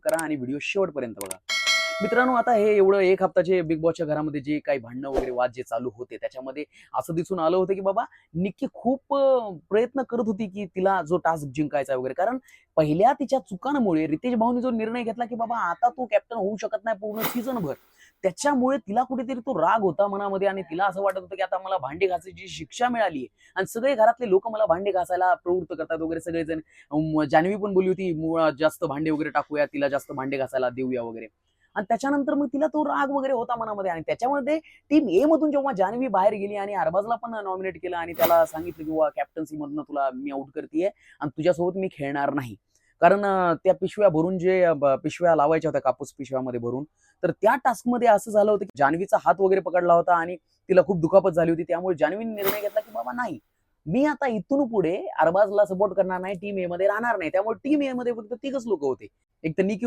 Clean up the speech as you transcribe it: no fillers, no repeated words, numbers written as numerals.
करा आणि व्हिडिओ शेवटपर्यंत बघा. मित्रांनो, आता हे एवढं एक हप्ताचे बिग बॉसच्या घरामध्ये जे काही भांडणं वगैरे वाद जे चालू होते, त्याच्यामध्ये असं दिसून आलं होतं, की बाबा निक्की खूप प्रयत्न करत होती, की तिला जो टास्क जिंकायचा वगैरे. कारण पहिल्या तिच्या चुकांमुळे रितेश भाऊनी जो निर्णय घेतला, की बाबा आता तू कॅप्टन होऊ शकत नाही पूर्ण सीझनभर. त्याच्यामुळे तिला कुठेतरी तो राग होता मनामध्ये आणि तिला असं वाटत होतं, की आता मला भांडी घासायची शिक्षा मिळाली आहे आणि सगळे घरातले लोक मला भांडी घासायला प्रवृत्त करतात वगैरे सगळेजण. जान्हवी पण बोलली होती, जास्त भांडे वगैरे टाकूया, तिला जास्त भांडे घासायला देऊया वगैरे. आणि त्याच्यानंतर मग तिला तो राग वगैरे होता मनामध्ये आणि त्याच्यामध्ये टीम ए मधून जेव्हा जान्हवी बाहेर गेली आणि अरबाजला पण नॉमिनेट केलं आणि त्याला सांगितलं की बाबा कॅप्टन्सी मधनं तुला मी आउट करतेय आणि तुझ्यासोबत मी खेळणार नाही. कारण त्या पिशव्या भरून जे पिशव्या लावायच्या होत्या कापूस पिशव्यामध्ये भरून, तर त्या टास्कमध्ये असं झालं होतं की जान्हवीचा हात वगैरे पकडला होता आणि तिला खूप दुखापत झाली होती. त्यामुळे जान्हवीने निर्णय घेतला की बाबा नाही, मी आता इथून पुढे अरबाजला सपोर्ट करणार नाही, टीम ए मध्ये राहणार नाही. त्यामुळे टीम ए मध्ये फक्त तिघच लोक होते. एक तर निकी